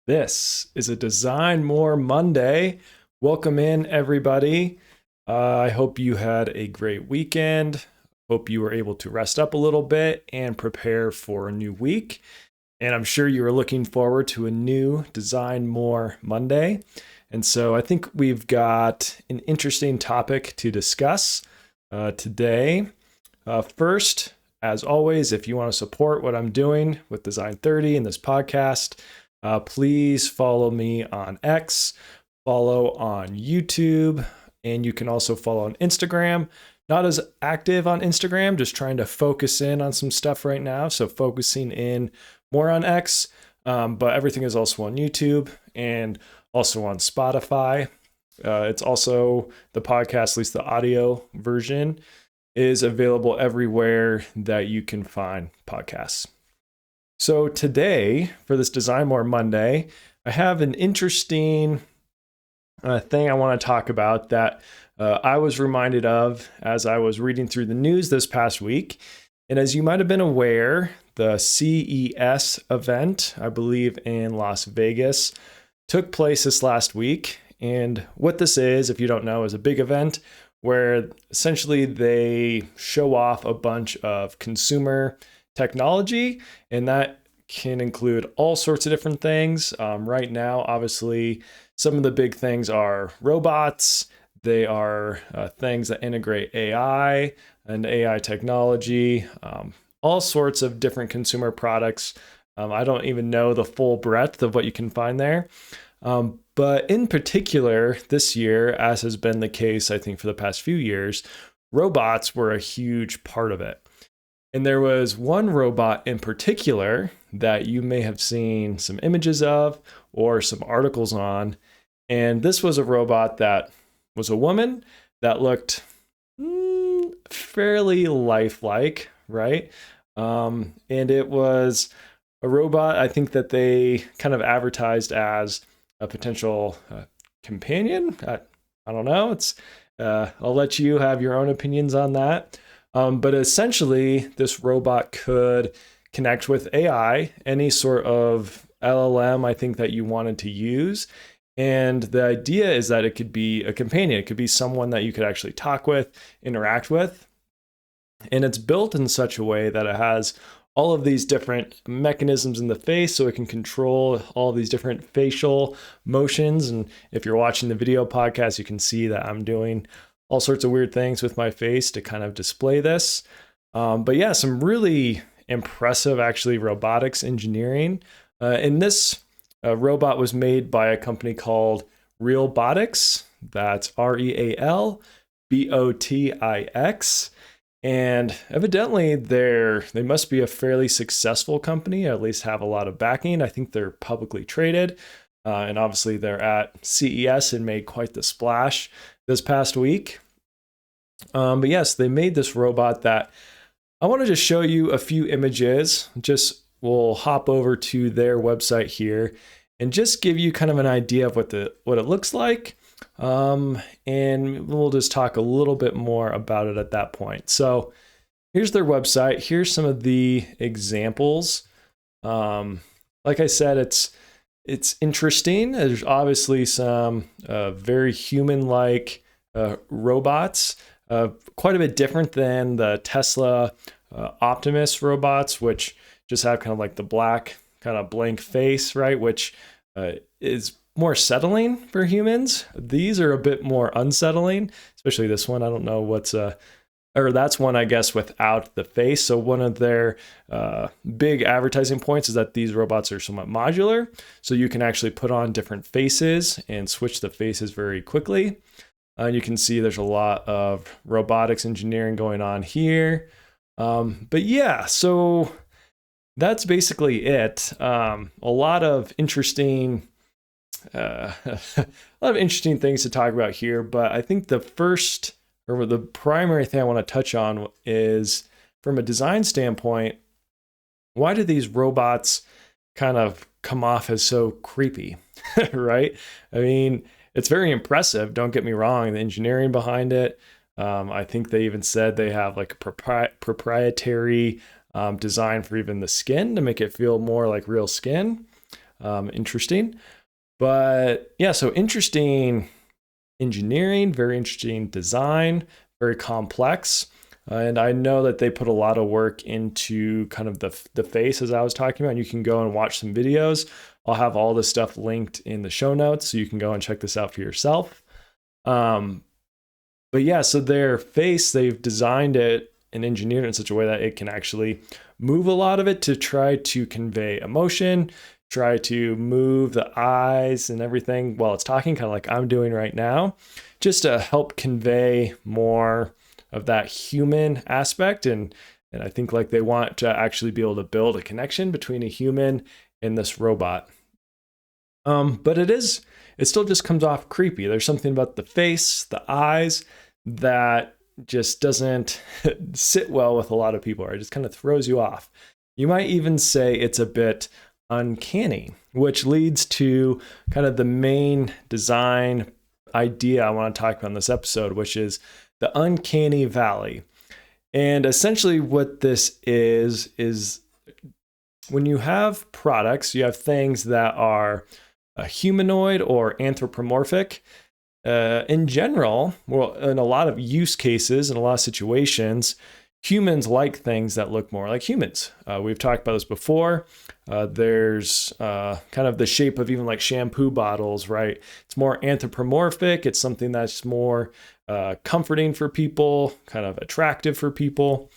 This is a Design More Monday. Welcome in, everybody. I hope you had a great weekend. Hope you were able to rest up a little bit and prepare for a new week. And I'm sure you are looking forward to a new Design More Monday. And so I think we've got an interesting topic to discuss today. First, as always, if you want to support what I'm doing with Design 30 and this podcast, please follow me on X, follow on YouTube, and you can also follow on Instagram. Not as active on Instagram, just trying to focus in on some stuff right now. So focusing in more on X, but everything is also on YouTube and also on Spotify. It's also the podcast, at least the audio version, is available everywhere that you can find podcasts. So today, for this Design More Monday, I have an interesting thing I want to talk about that I was reminded of as I was reading through the news this past week. And as you might have been aware, the CES event, I believe in Las Vegas, took place this last week. And what this is, if you don't know, is a big event where essentially they show off a bunch of consumer technology, and that can include all sorts of different things. Right now, obviously, some of the big things are robots. They are things that integrate AI and AI technology, all sorts of different consumer products. I don't even know the full breadth of what you can find there. But in particular, this year, as has been the case, I think, for the past few years, robots were a huge part of it. And there was one robot in particular that you may have seen some images of or some articles on. And this was a robot that was a woman that looked fairly lifelike, right? And it was a robot, I think, that they kind of advertised as a potential companion. I don't know. I'll let you have your own opinions on that. But essentially, this robot could connect with AI, any sort of LLM, I think, that you wanted to use. And the idea is that it could be a companion. It could be someone that you could actually talk with, interact with. And it's built in such a way that it has all of these different mechanisms in the face, so it can control all these different facial motions. And if you're watching the video podcast, you can see that I'm doing all sorts of weird things with my face to kind of display this. But yeah, some really impressive, actually, robotics engineering. And this robot was made by a company called Realbotix. That's Realbotix. And evidently, they must be a fairly successful company, or at least have a lot of backing. I think they're publicly traded. And obviously, they're at CES and made quite the splash this past week. But yes, they made this robot that I wanted to show you a few images. We'll hop over to their website here and just give you kind of an idea of what it looks like. And we'll just talk a little bit more about it at that point. So here's their website. Here's some of the examples. Like I said, it's interesting. There's obviously some very human-like robots, quite a bit different than the Tesla Optimus robots, which just have kind of like the black kind of blank face, right? Which is more settling for humans. These are a bit more unsettling, especially this one. I don't know that's one, I guess, without the face. So one of their big advertising points is that these robots are somewhat modular. So you can actually put on different faces and switch the faces very quickly. And you can see there's a lot of robotics engineering going on here. But yeah, so that's basically it. A lot of interesting things to talk about here. But I think the primary thing I want to touch on is, from a design standpoint, why do these robots kind of come off as so creepy, right? I mean, it's very impressive. Don't get me wrong. The engineering behind it. I think they even said they have like a proprietary design for even the skin to make it feel more like real skin. Interesting. But yeah, so interesting engineering, very interesting design, very complex. And I know that they put a lot of work into kind of the face, as I was talking about. And you can go and watch some videos. I'll have all this stuff linked in the show notes, so you can go and check this out for yourself. But yeah, so their face, they've designed it and engineered it in such a way that it can actually move a lot of it to try to convey emotion, try to move the eyes and everything while it's talking, kind of like I'm doing right now, just to help convey more of that human aspect. And I think like they want to actually be able to build a connection between a human and this robot. But it still just comes off creepy. There's something about the face, the eyes, that just doesn't sit well with a lot of people, or it just kind of throws you off. You might even say it's a bit uncanny, which leads to kind of the main design idea I want to talk about in this episode, which is the Uncanny Valley. And essentially what this is when you have products, you have things that are humanoid or anthropomorphic. In general, well, in a lot of use cases, in a lot of situations, humans like things that look more like humans. We've talked about this before. There's kind of the shape of even like shampoo bottles, right? It's more anthropomorphic. It's something that's more comforting for people, kind of attractive for people.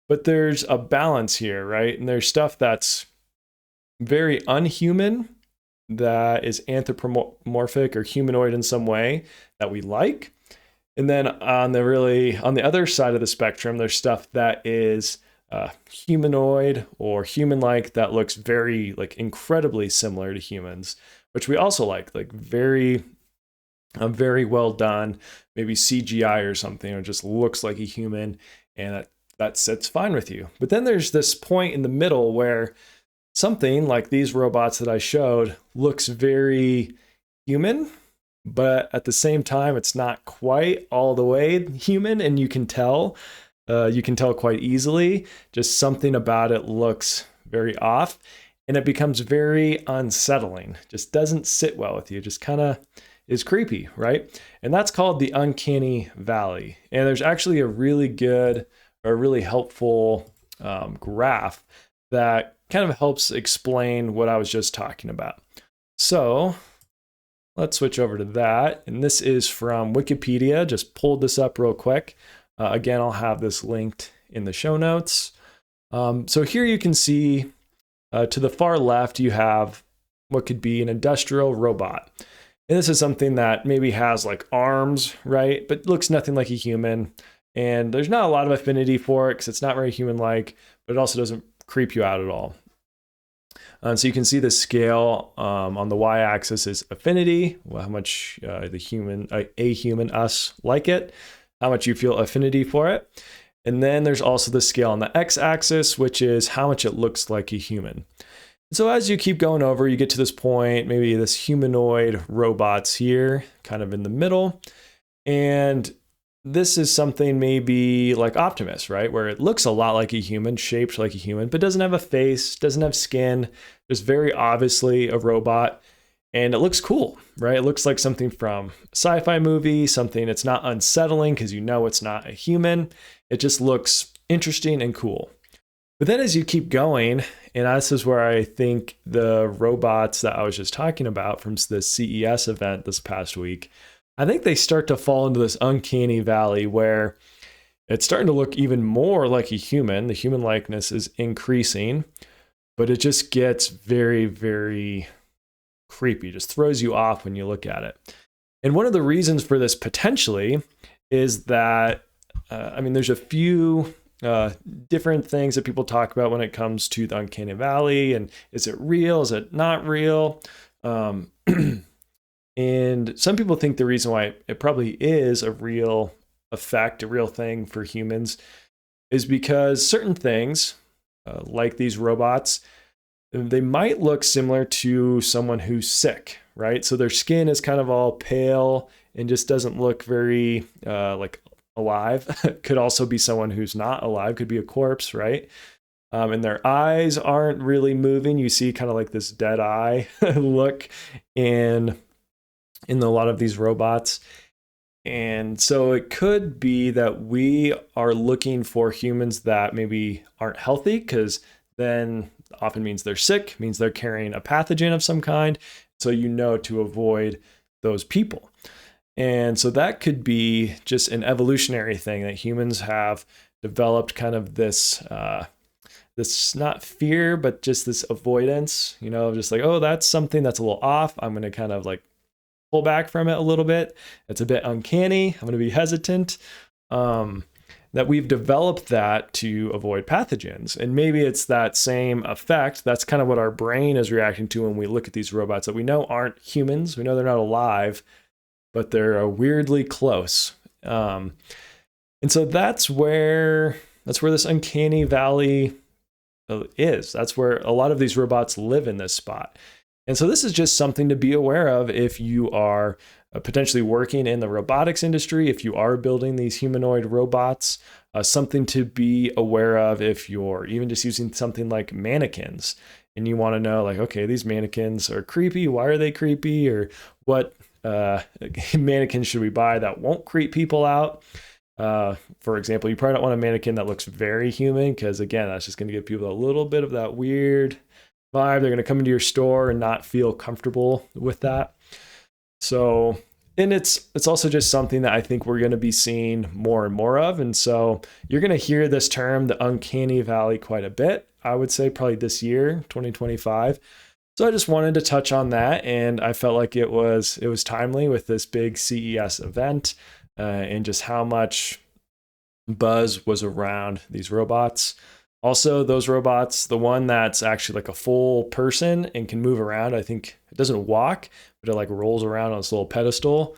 But there's a balance here, right? And there's stuff that's very unhuman, that is anthropomorphic or humanoid in some way that we like. And then on the other side of the spectrum, there's stuff that is humanoid or human-like that looks very like incredibly similar to humans, which we also like very well done, maybe CGI or something, or just looks like a human, and that sits fine with you. But then there's this point in the middle where something like these robots that I showed looks very human, but at the same time, it's not quite all the way human, and you can tell quite easily. Just something about it looks very off, and it becomes very unsettling. Just doesn't sit well with you. Just kind of is creepy, right? And that's called the Uncanny Valley. And there's actually a really good or really helpful graph that kind of helps explain what I was just talking about. So let's switch over to that. And this is from Wikipedia. Just pulled this up real quick. Again, I'll have this linked in the show notes. So here you can see to the far left, you have what could be an industrial robot. And this is something that maybe has like arms, right? But looks nothing like a human. And there's not a lot of affinity for it because it's not very human-like, but it also doesn't creep you out at all. So you can see the scale on the y-axis is affinity, how much a human, us, like it, how much you feel affinity for it. And then there's also the scale on the x-axis, which is how much it looks like a human. So as you keep going over, you get to this point, maybe this humanoid robots here, kind of in the middle. And this is something maybe like Optimus, right? Where it looks a lot like a human, shaped like a human, but doesn't have a face, doesn't have skin. There's very obviously a robot, and it looks cool, right? It looks like something from a sci-fi movie, something that's not unsettling because you know it's not a human. It just looks interesting and cool. But then as you keep going, and this is where I think the robots that I was just talking about from the CES event this past week, I think they start to fall into this uncanny valley where it's starting to look even more like a human. The human likeness is increasing, but it just gets very, very creepy. Just throws you off when you look at it. And one of the reasons for this potentially is that, there's a few different things that people talk about when it comes to the Uncanny Valley. And is it real? Is it not real? And some people think the reason why it probably is a real effect, a real thing for humans, is because certain things, like these robots, they might look similar to someone who's sick, right? So their skin is kind of all pale and just doesn't look very like alive. Could also be someone who's not alive, could be a corpse, right? And their eyes aren't really moving. You see kind of like this dead eye look in a lot of these robots. And so it could be that we are looking for humans that maybe aren't healthy, because then often means they're sick, means they're carrying a pathogen of some kind. So you know to avoid those people. And so that could be just an evolutionary thing that humans have developed, kind of this this not fear, but just this avoidance, just like, oh, that's something that's a little off. I'm going to kind of like pull back from it a little bit. It's a bit uncanny. I'm going to be hesitant. That we've developed that to avoid pathogens. And maybe it's that same effect. That's kind of what our brain is reacting to when we look at these robots that we know aren't humans. We know they're not alive, but they're weirdly close. And so that's where this uncanny valley is. That's where a lot of these robots live, in this spot. And so this is just something to be aware of if you are potentially working in the robotics industry, if you are building these humanoid robots, something to be aware of if you're even just using something like mannequins and you want to know, like, okay, these mannequins are creepy. Why are they creepy? Or what mannequins should we buy that won't creep people out? For example, you probably don't want a mannequin that looks very human, because again, that's just going to give people a little bit of that weird vibe. They're going to come into your store and not feel comfortable with that. So, and it's also just something that I think we're going to be seeing more and more of. And so you're going to hear this term, the uncanny valley, quite a bit. I would say probably this year, 2025. So I just wanted to touch on that, and I felt like it was timely with this big CES event, and just how much buzz was around these robots. Also, those robots, the one that's actually like a full person and can move around, I think it doesn't walk, but it like rolls around on this little pedestal.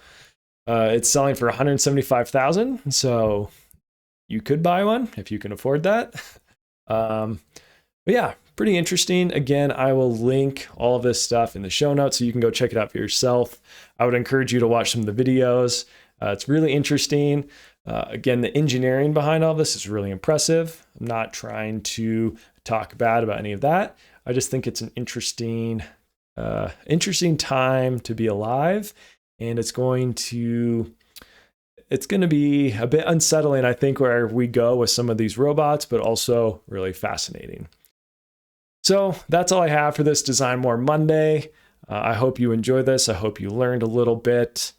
It's selling for $175,000. So you could buy one if you can afford that. But yeah, pretty interesting. Again, I will link all of this stuff in the show notes so you can go check it out for yourself. I would encourage you to watch some of the videos. It's really interesting. Again, the engineering behind all this is really impressive. I'm not trying to talk bad about any of that. I just think it's an interesting time to be alive, and it's going to be a bit unsettling, I think, where we go with some of these robots, but also really fascinating. So that's all I have for this Design More Monday. I hope you enjoyed this. I hope you learned a little bit.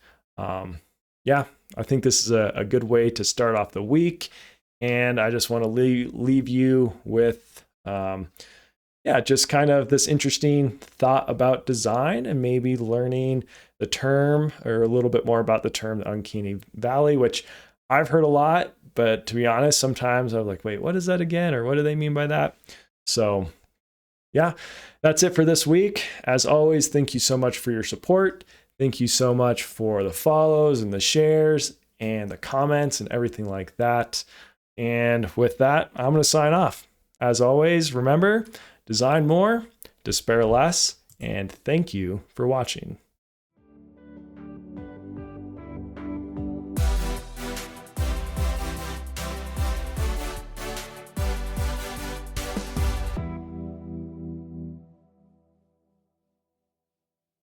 Yeah, I think this is a good way to start off the week. And I just want to leave you with, just kind of this interesting thought about design, and maybe learning the term, or a little bit more about the term, the uncanny valley, which I've heard a lot. But to be honest, sometimes I'm like, wait, what is that again? Or what do they mean by that? So yeah, that's it for this week. As always, thank you so much for your support. Thank you so much for the follows and the shares and the comments and everything like that. And with that, I'm going to sign off. As always, remember, design more, despair less, and thank you for watching.